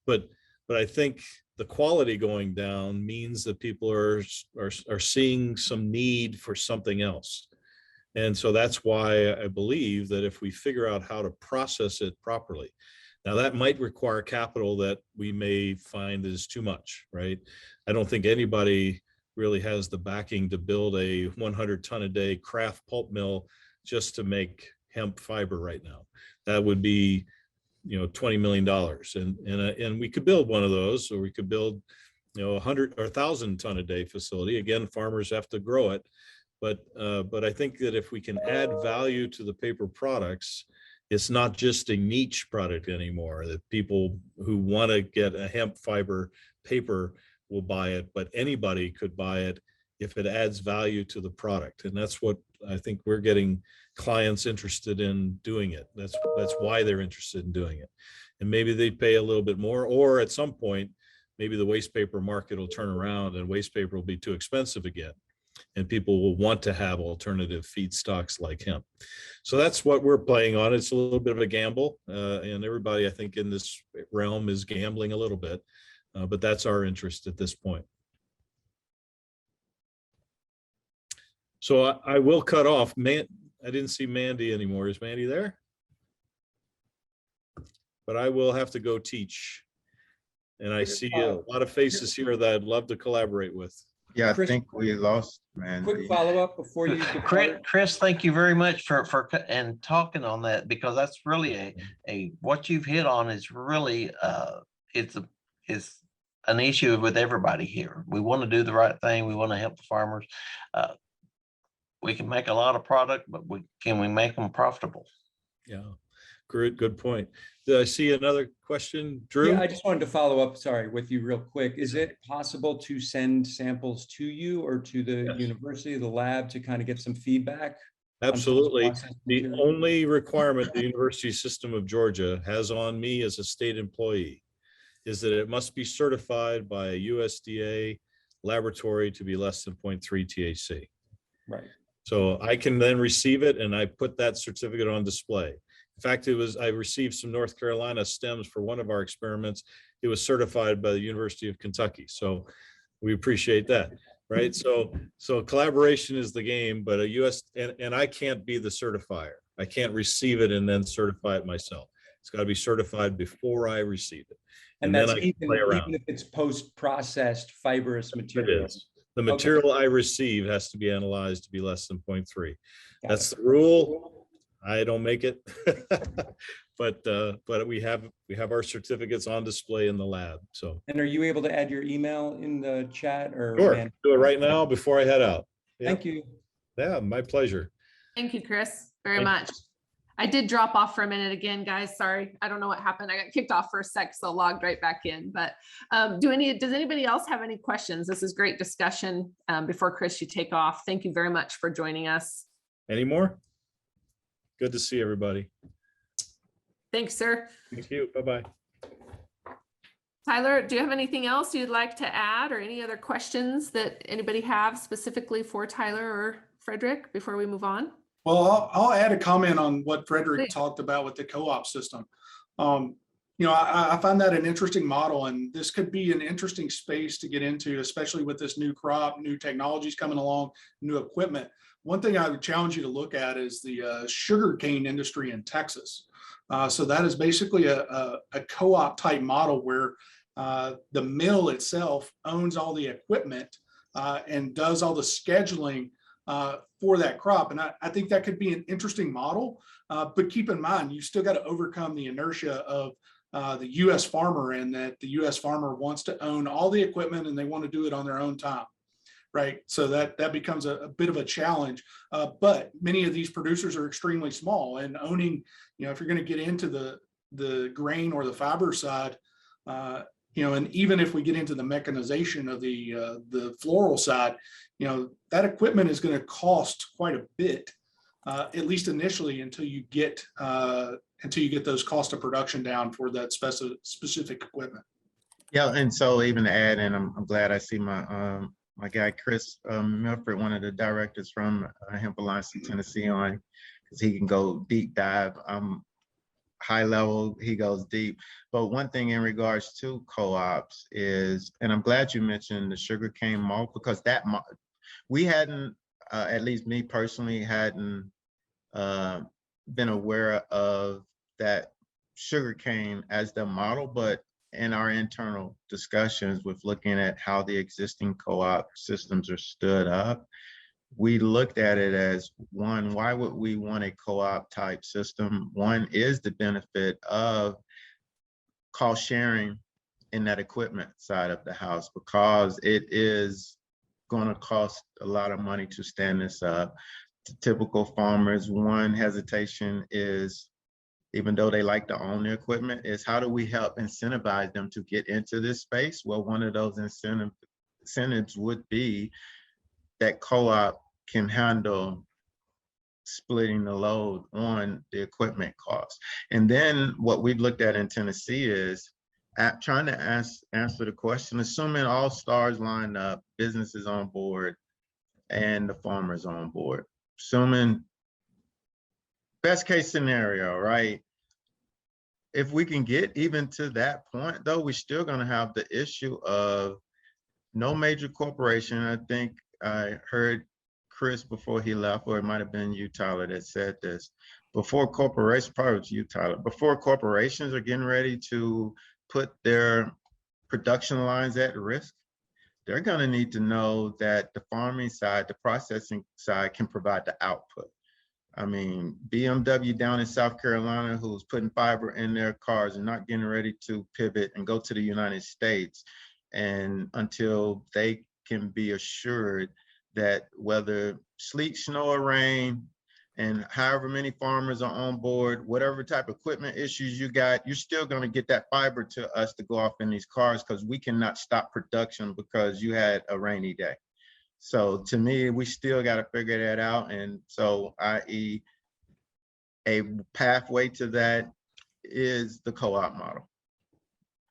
But I think the quality going down means that people are seeing some need for something else. And so that's why I believe that if we figure out how to process it properly, now that might require capital that we may find is too much, right? I don't think anybody really has the backing to build a 100-ton-a-day craft pulp mill just to make hemp fiber right now. That would be, $20 million, and we could build one of those, or we could build, 100 or 1,000-ton-a-day facility. Again, farmers have to grow it, but I think that if we can add value to the paper products, it's not just a niche product anymore, that people who want to get a hemp fiber paper will buy it, but anybody could buy it if it adds value to the product. And that's what I think we're getting clients interested in doing it. That's why they're interested in doing it. And maybe they pay a little bit more, or at some point, maybe the waste paper market will turn around and waste paper will be too expensive again, and people will want to have alternative feedstocks like hemp. So that's what we're playing on. It's a little bit of a gamble, and everybody, I think, in this realm is gambling a little bit, but that's our interest at this point. So I will cut off. I didn't see Mandi anymore. Is Mandi there? But I will have to go teach. And I see a lot of faces here that I'd love to collaborate with. Yeah, I Chris, think we lost, man. Quick follow-up before you depart. Chris, thank you very much for and talking on that, because that's really a what you've hit on is really it's an issue with everybody here. We want to do the right thing. We want to help the farmers. We can make a lot of product, but can we make them profitable? Yeah, good point. Did I see another question, Drew? Yeah, I just wanted to follow up, sorry, with you real quick. Is it possible to send samples to you or to the university, the lab, to kind of get some feedback? Absolutely. The only requirement the University System of Georgia has on me as a state employee is that it must be certified by a USDA laboratory to be less than 0.3 THC. Right. So I can then receive it, and I put that certificate on display. In fact, I received some North Carolina stems for one of our experiments. It was certified by the University of Kentucky. So we appreciate that, right? So collaboration is the game, but and I can't be the certifier. I can't receive it and then certify it myself. It's got to be certified before I receive it. And then that's I can play around. even if it's post-processed fibrous material. It is. The material I receive has to be analyzed to be less than 0.3. That's the rule. I don't make it, but we have our certificates on display in the lab. So. And are you able to add your email in the chat, or? Sure. Do it right now before I head out. Yeah. Thank you. Yeah, my pleasure. Thank you, Chris, very much. I did drop off for a minute again, guys. Sorry, I don't know what happened. I got kicked off for a sec, so logged right back in. But does anybody else have any questions? This is great discussion. Before Chris, you take off. Thank you very much for joining us. Any more? Good to see everybody. Thanks, sir. Thank you. Bye-bye. Tyler, do you have anything else you'd like to add, or any other questions that anybody have specifically for Tyler or Frederick before we move on? Well, I'll add a comment on what Frederick Please. talked about with the co-op system. I find that an interesting model, and this could be an interesting space to get into, especially with this new crop, new technologies coming along, new equipment. One thing I would challenge you to look at is the sugarcane industry in Texas. So that is basically a co-op type model where the mill itself owns all the equipment and does all the scheduling for that crop. And I think that could be an interesting model, but keep in mind, you still got to overcome the inertia of the US farmer, and that the US farmer wants to own all the equipment and they want to do it on their own time, right? So that becomes a bit of a challenge, but many of these producers are extremely small, and owning, if you're going to get into the grain or the fiber side, and even if we get into the mechanization of the floral side, that equipment is going to cost quite a bit, at least initially, until you get those cost of production down for that specific equipment. Yeah, and so even to add, and I'm glad I see my my guy Chris Milford, one of the directors from Hemp Alliance in Tennessee, on, because he can go deep dive. high level, he goes deep. But one thing in regards to co-ops is, and I'm glad you mentioned the sugarcane malt, because we hadn't, at least me personally, hadn't been aware of that sugarcane as the model, but in our internal discussions with looking at how the existing co-op systems are stood up, we looked at it as, one, why would we want a co-op type system? One is the benefit of cost sharing in that equipment side of the house, because it is going to cost a lot of money to stand this up. To typical farmers, one hesitation is, even though they like to own their equipment, is how do we help incentivize them to get into this space? Well, one of those incentives would be that co-op can handle splitting the load on the equipment cost. And then what we've looked at in Tennessee is trying to answer the question, assuming all stars line up, businesses on board, and the farmers on board. Assuming best case scenario, right? If we can get even to that point, though, we're still going to have the issue of no major corporation. I think I heard Chris before he left, or it might have been you, Tyler, that said this. Before corporations, probably it's you, Tyler, before corporations are getting ready to put their production lines at risk, they're going to need to know that the farming side, the processing side, can provide the output. I mean, BMW down in South Carolina, who's putting fiber in their cars and not getting ready to pivot and go to the United States, and until they can be assured that whether sleet, snow, or rain, and however many farmers are on board, whatever type of equipment issues you got, you're still going to get that fiber to us to go off in these cars, because we cannot stop production because you had a rainy day. So to me, we still got to figure that out. And so, i.e., a pathway to that is the co-op model.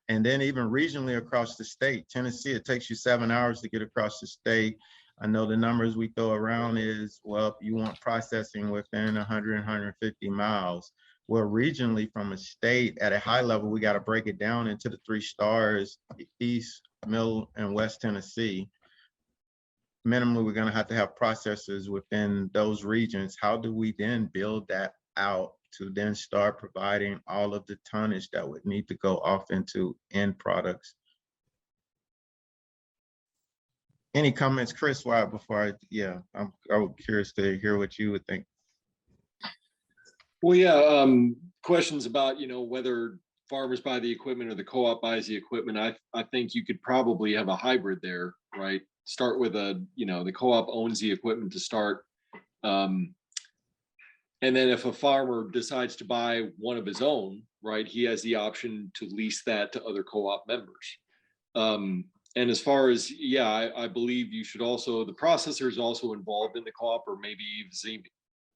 And then even regionally across the state, Tennessee, it takes you 7 hours to get across the state. I know the numbers we throw around is, well, you want processing within 100, 150 miles. Well, regionally from a state at a high level, we got to break it down into the 3 stars, East, Middle, and West Tennessee. Minimally, we're going to have processors within those regions. How do we then build that out to then start providing all of the tonnage that would need to go off into end products? Any comments, Chris? Why before I'm curious to hear what you would think. Well, yeah, questions about, whether farmers buy the equipment or the co-op buys the equipment. I think you could probably have a hybrid there, right? Start with the co-op owns the equipment to start. And then if a farmer decides to buy one of his own, right, he has the option to lease that to other co-op members. And as far as, I believe you should also, the processor is also involved in the co-op, or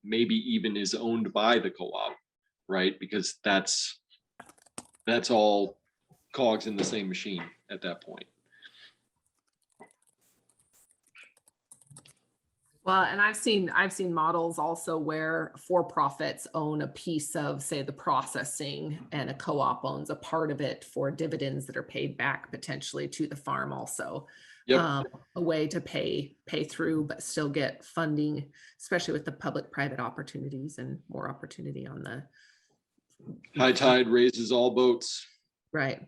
maybe even is owned by the co-op, right? Because that's all cogs in the same machine at that point. Well, and I've seen models also where for-profits own a piece of, say, the processing, and a co-op owns a part of it for dividends that are paid back potentially to the farm also. Yep. A way to pay through, but still get funding, especially with the public-private opportunities and more opportunity on the high tide raises all boats. Right.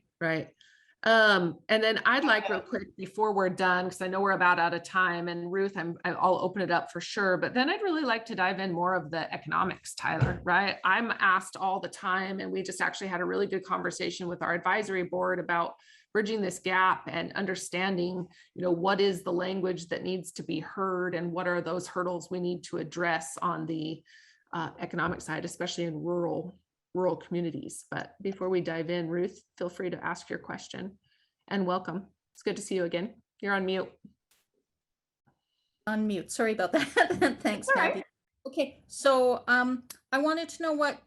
And then I'd like, real quick before we're done, because I know we're about out of time, and Ruth, I'll open it up for sure, but then I'd really like to dive in more of the economics, Tyler, right? I'm asked all the time, and we just actually had a really good conversation with our advisory board about bridging this gap and understanding, what is the language that needs to be heard, and what are those hurdles we need to address on the economic side, especially in rural communities. But before we dive in, Ruth, feel free to ask your question, and welcome. It's good to see you again. You're on mute. On mute. Sorry about that. Thanks, All Mandi. right. Okay, so I wanted to know what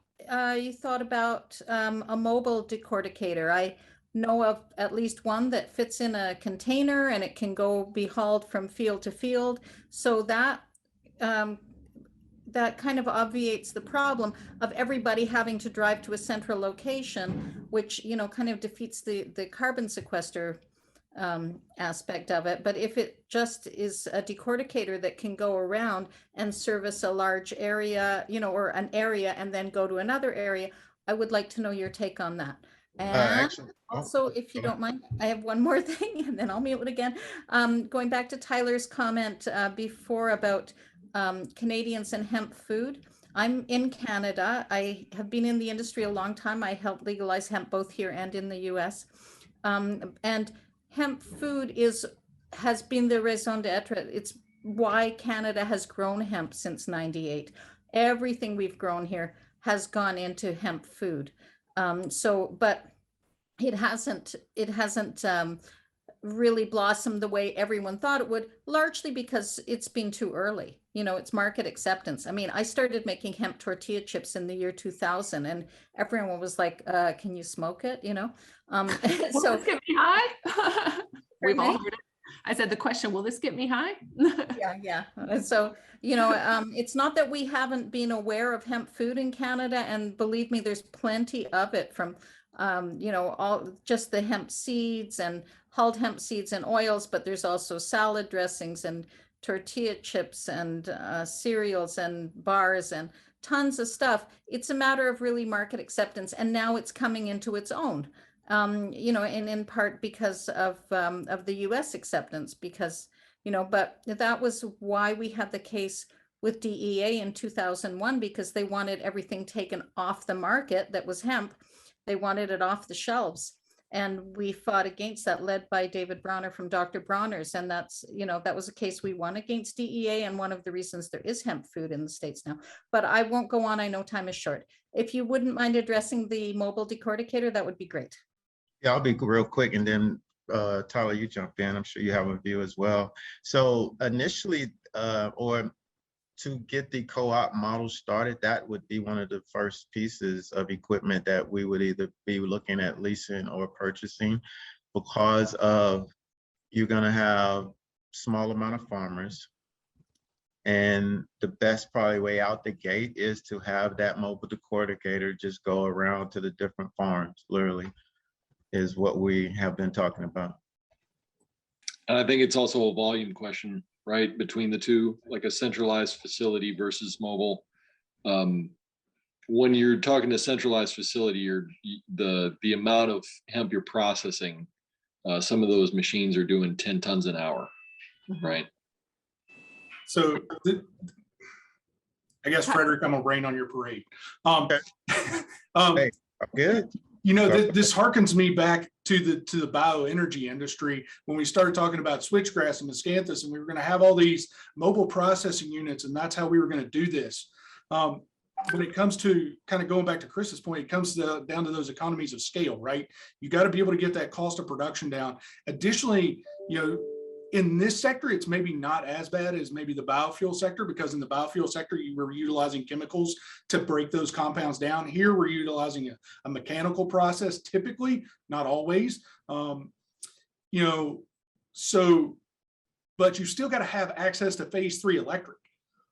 you thought about a mobile decorticator. I know of at least one that fits in a container and it can be hauled from field to field. So that that kind of obviates the problem of everybody having to drive to a central location, which, you know, kind of defeats the carbon sequester aspect of it. But if it just is a decorticator that can go around and service a large area, you know, or an area and then go to another area, I would like to know your take on that. And Actually, also, if you don't mind, I have one more thing and then I'll mute it again. Going back to Tyler's comment before about Canadians and hemp food. I'm in Canada. I have been in the industry a long time. I helped legalize hemp both here and in the US. And hemp food has been the raison d'etre. It's why Canada has grown hemp since '98. Everything we've grown here has gone into hemp food. But it hasn't really blossomed the way everyone thought it would, largely because it's been too early. You know, it's market acceptance. I mean, I started making hemp tortilla chips in the year 2000 and everyone was like, can you smoke it? You know? Will this get me high? We've all heard it. I said the question, will this get me high? Yeah. And so, you know, it's not that we haven't been aware of hemp food in Canada, and believe me, there's plenty of it from, you know, all just the hemp seeds and hulled hemp seeds and oils, but there's also salad dressings and tortilla chips and cereals and bars and tons of stuff. It's a matter of really market acceptance, and now it's coming into its own. You know, and in part because of the US acceptance, because, you know, but that was why we had the case with DEA in 2001, because they wanted everything taken off the market that was hemp. They wanted it off the shelves. And we fought against that, led by David Browner from Dr. Bronner's. And that's, you know, that was a case we won against DEA, and one of the reasons there is hemp food in the States now. But I won't go on. I know time is short. If you wouldn't mind addressing the mobile decorticator, that would be great. Yeah, I'll be real quick, and then Tyler, you jump in. I'm sure you have a view as well. So initially, or to get the co-op model started, that would be one of the first pieces of equipment that we would either be looking at leasing or purchasing, because of you're going to have small amount of farmers. And the best probably way out the gate is to have that mobile decorticator just go around to the different farms, literally, is what we have been talking about. And I think it's also a volume question, right? Between the two, like a centralized facility versus mobile. When you're talking a centralized facility, the amount of hemp you're processing, some of those machines are doing 10 tons an hour, right? So I guess, Frederick, I'm gonna rain on your parade. Hey, good. You know, this harkens me back to the bioenergy industry when we started talking about switchgrass and miscanthus, and we were going to have all these mobile processing units, and that's how we were going to do this. When it comes to kind of going back to Chris's point, it comes down to those economies of scale, right? You got to be able to get that cost of production down. Additionally, you know, in this sector, it's maybe not as bad as maybe the biofuel sector, because in the biofuel sector, you were utilizing chemicals to break those compounds down. Here, we're utilizing a mechanical process, typically, not always. You know, so, but you still got to have access to phase 3 electric.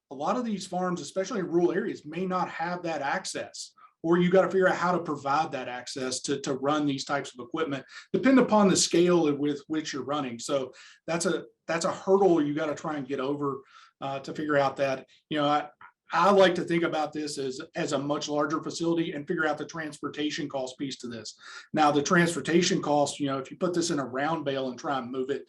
A lot of these farms, especially in rural areas, may not have that access, or you got to figure out how to provide that access to run these types of equipment, depend upon the scale with which you're running. So that's a hurdle you got to try and get over to figure out that, you know, I like to think about this as a much larger facility and figure out the transportation cost piece to this. Now, the transportation cost, you know, if you put this in a round bale and try and move it,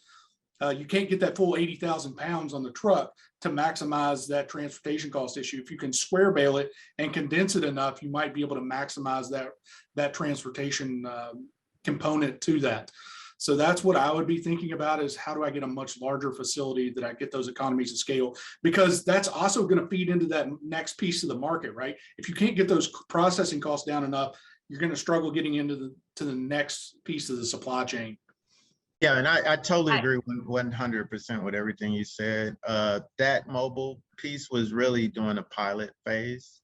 you can't get that full 80,000 pounds on the truck to maximize that transportation cost issue. If you can square bale it and condense it enough, you might be able to maximize that transportation component to that. So that's what I would be thinking about, is how do I get a much larger facility that I get those economies of scale, because that's also going to feed into that next piece of the market, right? If you can't get those processing costs down enough, you're going to struggle getting into the next piece of the supply chain. Yeah, and I totally agree 100% with everything you said. That mobile piece was really doing a pilot phase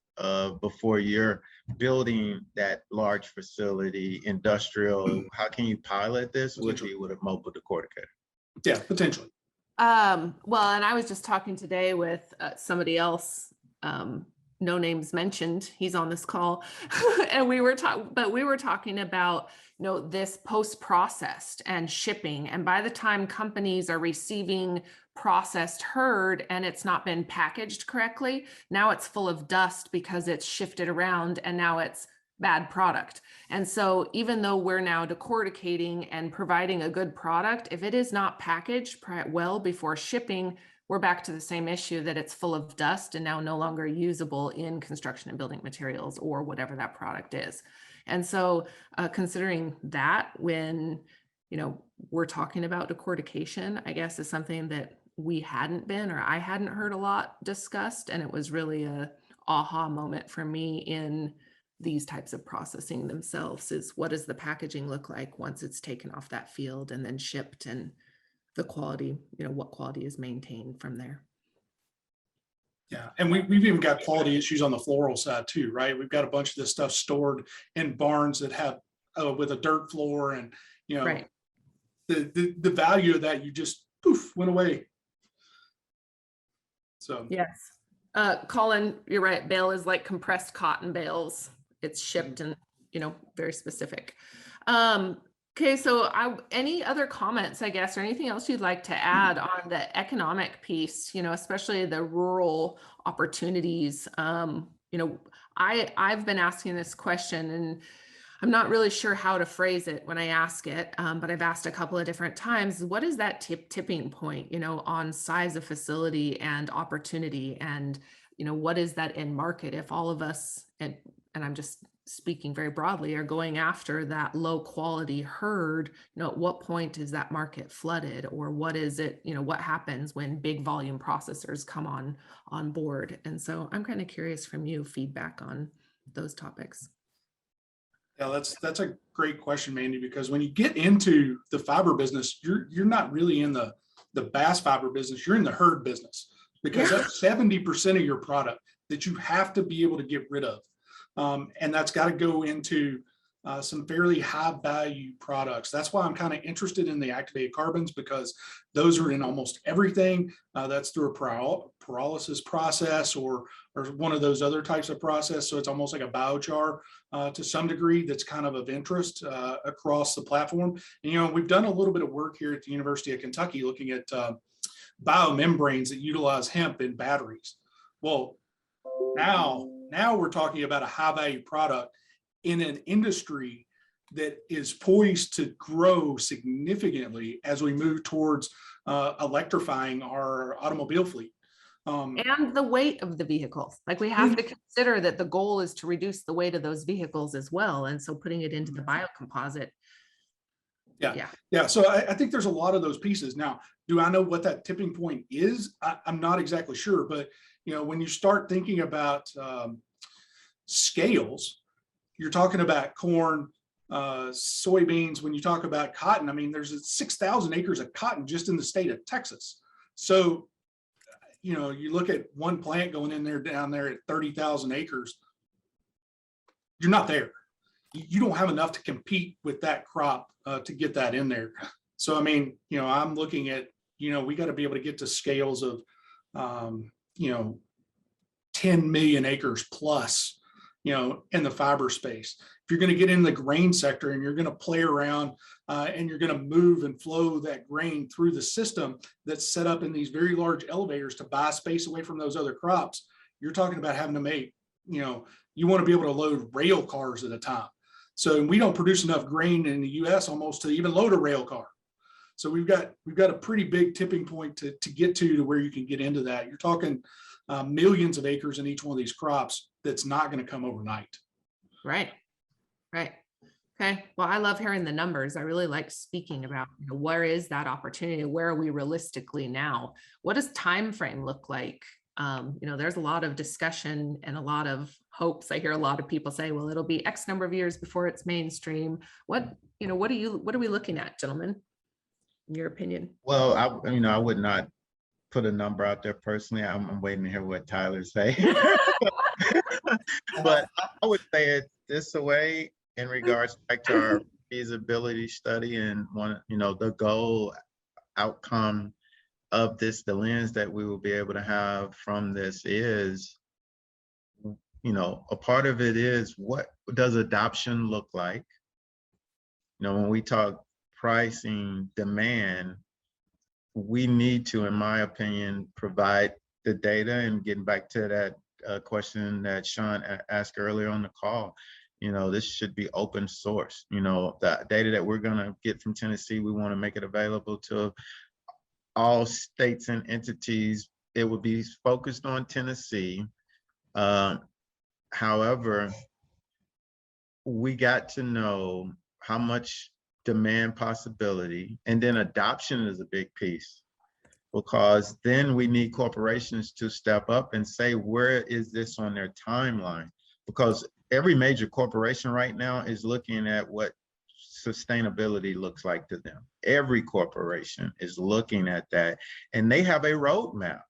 before you're building that large facility, industrial. How can you pilot this? Would be with a mobile decorticator. Yeah, potentially. Well, and I was just talking today with somebody else no names mentioned, he's on this call, and we were talking about, this post-processed and shipping. And by the time companies are receiving processed herd and it's not been packaged correctly, now it's full of dust because it's shifted around and now it's bad product. And so even though we're now decorticating and providing a good product, if it is not packaged well before shipping, we're back to the same issue, that it's full of dust and now no longer usable in construction and building materials or whatever that product is. And so considering that, when, we're talking about decortication, I guess is something that we hadn't been, or I hadn't heard a lot discussed. And it was really a aha moment for me in these types of processing themselves, is what does the packaging look like once it's taken off that field and then shipped, and the quality, what quality is maintained from there. Yeah, and we've even got quality issues on the floral side too, right? We've got a bunch of this stuff stored in barns that have with a dirt floor, and Right. the value of that, you just poof, went away. So Yes. Colin, you're right. Bale is like compressed cotton bales. It's shipped and, very specific. Okay, so any other comments, I guess, or anything else you'd like to add on the economic piece, especially the rural opportunities? I've been asking this question, and I'm not really sure how to phrase it when I ask it, but I've asked a couple of different times. What is that tipping point, on size of facility and opportunity? And, what is that end market if all of us, and I'm just speaking very broadly, are going after that low quality herd? At what point is that market flooded, or what is it, what happens when big volume processors come on board? And so I'm kind of curious from you, feedback on those topics. yeah, that's a great question, Mandi, because when you get into the fiber business, you're not really in the bass fiber business, you're in the herd business, because that's 70% of your product that you have to be able to get rid of. And that's got to go into some fairly high value products. That's why I'm kind of interested in the activated carbons, because those are in almost everything. That's through a pyrolysis process or one of those other types of process. So it's almost like a biochar to some degree, that's kind of interest across the platform. And, we've done a little bit of work here at the University of Kentucky looking at biomembranes that utilize hemp in batteries. Well, now we're talking about a high value product in an industry that is poised to grow significantly as we move towards electrifying our automobile fleet. And the weight of the vehicles. Like, we have to consider that the goal is to reduce the weight of those vehicles as well. And so putting it into the biocomposite. Yeah. So I think there's a lot of those pieces. Now, do I know what that tipping point is? I'm not exactly sure, but when you start thinking about scales, you're talking about corn, soybeans. When you talk about cotton, I mean, there's 6,000 acres of cotton just in the state of Texas. So, you look at one plant going in there down there at 30,000 acres, you're not there. You don't have enough to compete with that crop to get that in there. So, I mean, I'm looking at, we got to be able to get to scales of, 10 million acres plus, in the fiber space. If you're going to get in the grain sector and you're going to play around and you're going to move and flow that grain through the system that's set up in these very large elevators to buy space away from those other crops, you're talking about having to make, you want to be able to load rail cars at a time. So we don't produce enough grain in the US almost to even load a rail car. So we've got a pretty big tipping point to get to where you can get into that. You're talking millions of acres in each one of these crops. That's not going to come overnight. Right. Okay. Well, I love hearing the numbers. I really like speaking about, where is that opportunity? Where are we realistically now? What does time frame look like? There's a lot of discussion and a lot of hopes. I hear a lot of people say, well, it'll be X number of years before it's mainstream. What are we looking at, gentlemen, in your opinion? Well, I would not put a number out there personally. I'm waiting to hear what Tyler say. But I would say it this way in regards back to our feasibility study, and the goal outcome of this, the lens that we will be able to have from this is a part of it is, what does adoption look like? When we talk pricing, demand, we need to, in my opinion, provide the data. And getting back to that question that Sean asked earlier on the call, this should be open source. The data that we're going to get from Tennessee, we want to make it available to all states and entities. It would be focused on Tennessee. However, we got to know how much demand possibility, and then adoption is a big piece, because then we need corporations to step up and say, where is this on their timeline? Because every major corporation right now is looking at what sustainability looks like to them. Every corporation is looking at that, and they have a roadmap.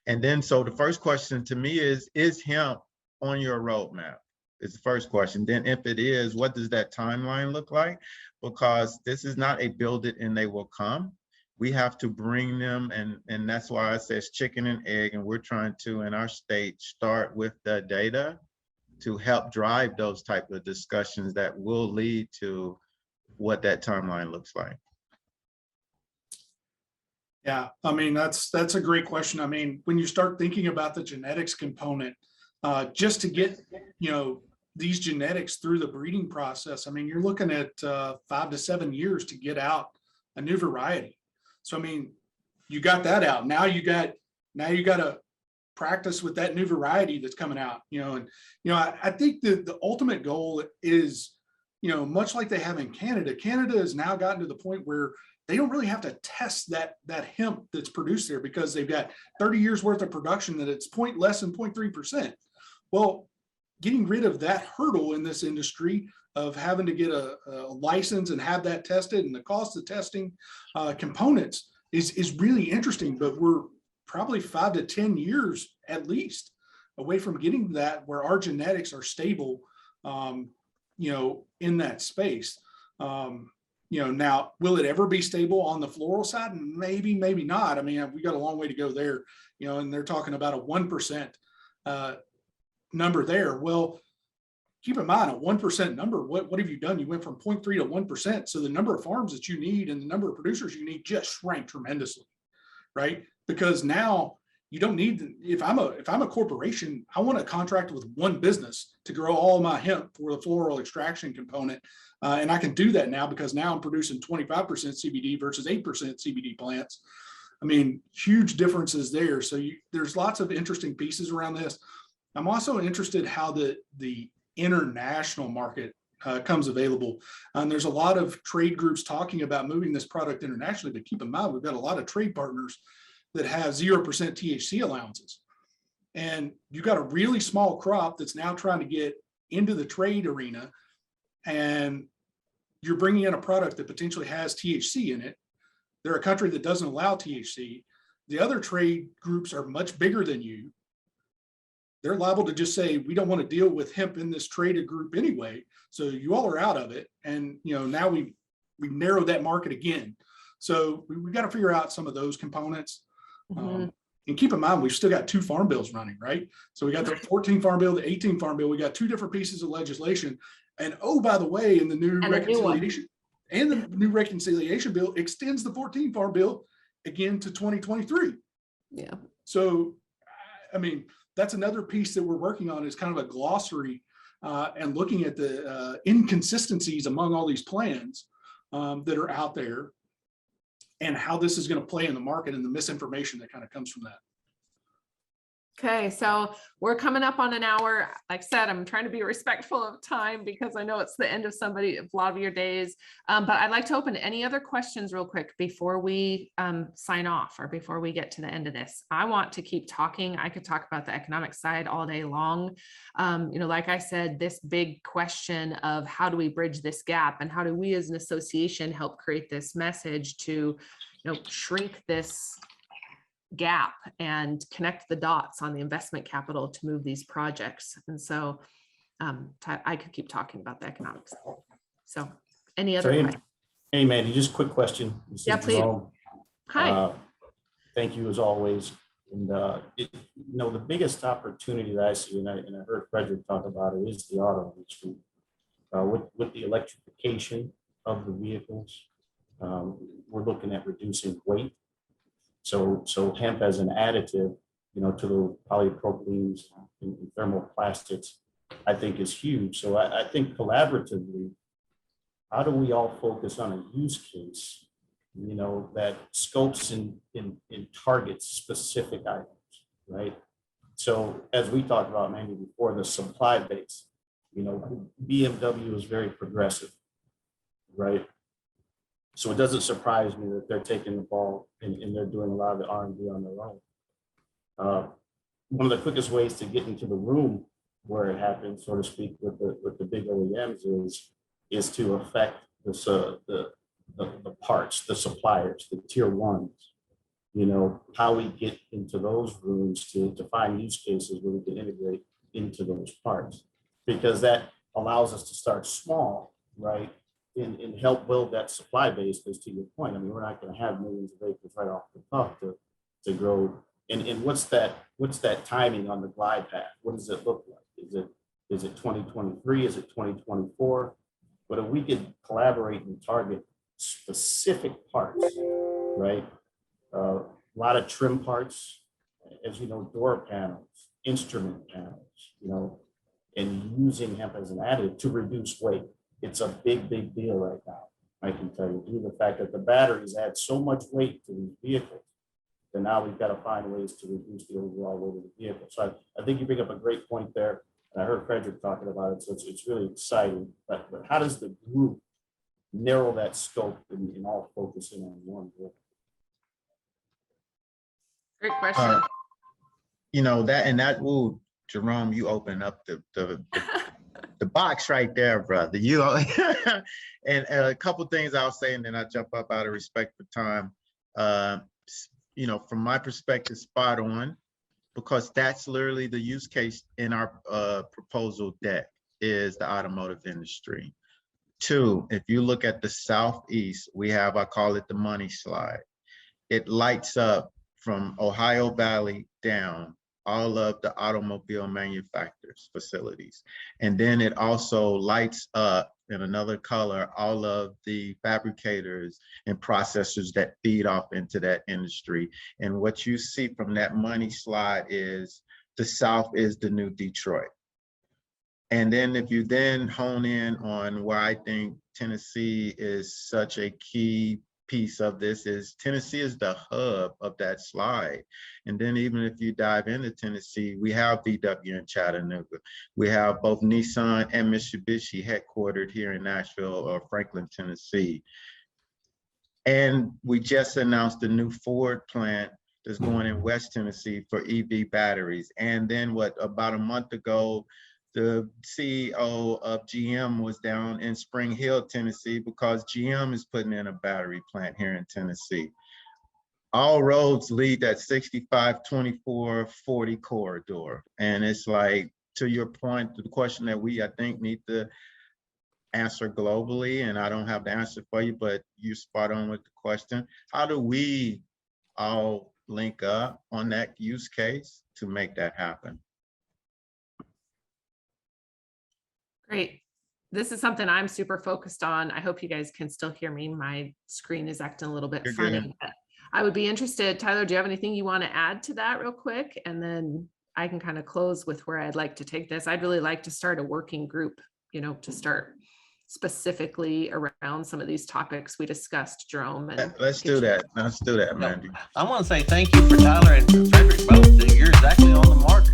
And then, so the first question to me is hemp on your roadmap? Is the first question. Then if it is, what does that timeline look like? Because this is not a build it and they will come. We have to bring them, and that's why I say chicken and egg, and we're trying to, in our state, start with the data to help drive those type of discussions that will lead to what that timeline looks like. Yeah, I mean, that's a great question. I mean, when you start thinking about the genetics component, just to get, these genetics through the breeding process, I mean, you're looking at 5 to 7 years to get out a new variety. So, I mean, you got that out. Now you got to practice with that new variety that's coming out, I think the ultimate goal is, much like they have in Canada. Canada has now gotten to the point where they don't really have to test that hemp that's produced there, because they've got 30 years worth of production that it's less than 0.3%. Well, getting rid of that hurdle in this industry of having to get a license and have that tested, and the cost of testing components is really interesting, but we're probably 5 to 10 years at least away from getting that where our genetics are stable, in that space. Now, will it ever be stable on the floral side? Maybe, maybe not. I mean, we got a long way to go there, and they're talking about a 1% number there. Well, keep in mind, a 1% number, what have you done? You went from 0.3 to 1%. So the number of farms that you need and the number of producers you need just shrank tremendously, right? Because now you don't need, if I'm a corporation, I want to contract with one business to grow all my hemp for the floral extraction component. And I can do that now, because now I'm producing 25% CBD versus 8% CBD plants. I mean, huge differences there. So there's lots of interesting pieces around this. I'm also interested how the international market comes available. And there's a lot of trade groups talking about moving this product internationally, but keep in mind, we've got a lot of trade partners that have 0% THC allowances. And you've got a really small crop that's now trying to get into the trade arena, and you're bringing in a product that potentially has THC in it. They're a country that doesn't allow THC. The other trade groups are much bigger than you. They're liable to just say, we don't want to deal with hemp in this traded group anyway. So you all are out of it. And, now we've narrowed that market again. So we've got to figure out some of those components. And keep in mind, we've still got 2 farm bills running, right? So we got the 14 farm bill, the 18 farm bill. We got 2 different pieces of legislation. And oh, by the way, in the new reconciliation and the new reconciliation bill extends the 14 farm bill again to 2023. Yeah. So, I mean, that's another piece that we're working on, is kind of a glossary and looking at the inconsistencies among all these plans that are out there, and how this is going to play in the market and the misinformation that kind of comes from that. Okay, so we're coming up on an hour. Like I said, I'm trying to be respectful of time, because I know it's the end of a lot of your days. But I'd like to open any other questions real quick before we sign off, or before we get to the end of this. I want to keep talking. I could talk about the economic side all day long. Like I said, this big question of how do we bridge this gap, and how do we as an association help create this message to, shrink this gap and connect the dots on the investment capital to move these projects. And so I could keep talking about the economics. So any other questions? Hey, Mandi, just a quick question. Yeah, please. Hi. Thank you as always. And the biggest opportunity that I see, and I heard Frederick talk about it, is the auto industry. With the electrification of the vehicles, we're looking at reducing weight. So hemp as an additive, to the polypropylenes and thermoplastics, I think is huge. So I think collaboratively, how do we all focus on a use case, that scopes and targets specific items, right? So as we talked about, Mandi, before, the supply base, BMW is very progressive, right? So it doesn't surprise me that they're taking the ball and they're doing a lot of the R&D on their own. One of the quickest ways to get into the room where it happens, so to speak, with the big OEMs is to affect the parts, the suppliers, the tier ones. How we get into those rooms to find use cases where we can integrate into those parts, because that allows us to start small, right? And help build that supply base, because to your point, we're not going to have millions of acres right off the top to grow. And what's that timing on the glide path? What does it look like? Is it 2023? Is it 2024? But if we could collaborate and target specific parts, right? A lot of trim parts, as you know, door panels, instrument panels, and using hemp as an additive to reduce weight. It's a big deal right now. I can tell you, due to the fact that the batteries add so much weight to these vehicles, then now we've got to find ways to reduce the overall weight of the vehicle. So I think you bring up a great point there. And I heard Frederick talking about it, so it's really exciting. But how does the group narrow that scope and all focusing on one group? Great question. Jerome, you open up the box right there, brother. And a couple things I'll say, and then I jump up out of respect for time. From my perspective, spot on, because that's literally the use case in our proposal deck is the automotive industry. 2, if you look at the Southeast, we have, I call it the money slide. It lights up from Ohio Valley down all of the automobile manufacturers facilities. And then it also lights up in another color all of the fabricators and processors that feed off into that industry. And what you see from that money slide is the South is the new Detroit. And then if you then hone in on why I think Tennessee is such a key piece of this, is Tennessee is the hub of that slide. And then even if you dive into Tennessee, we have VW in Chattanooga. We have both Nissan and Mitsubishi headquartered here in Nashville or Franklin, Tennessee. And we just announced a new Ford plant that's going in West Tennessee for EV batteries. And then about a month ago, the CEO of GM was down in Spring Hill, Tennessee, because GM is putting in a battery plant here in Tennessee. All roads lead that 65-24-40 corridor. And it's like, to your point, the question that we, I think, need to answer globally, and I don't have the answer for you, but you're spot on with the question. How do we all link up on that use case to make that happen? Great. This is something I'm super focused on. I hope you guys can still hear me. My screen is acting a little bit funny. But I would be interested, Tyler, do you have anything you want to add to that real quick? And then I can kind of close with where I'd like to take this. I'd really like to start a working group, to start specifically around some of these topics we discussed, Jerome. And let's do that. Let's do that, Mandi. I want to say thank you for Tyler and Frederick both. You're exactly on the mark.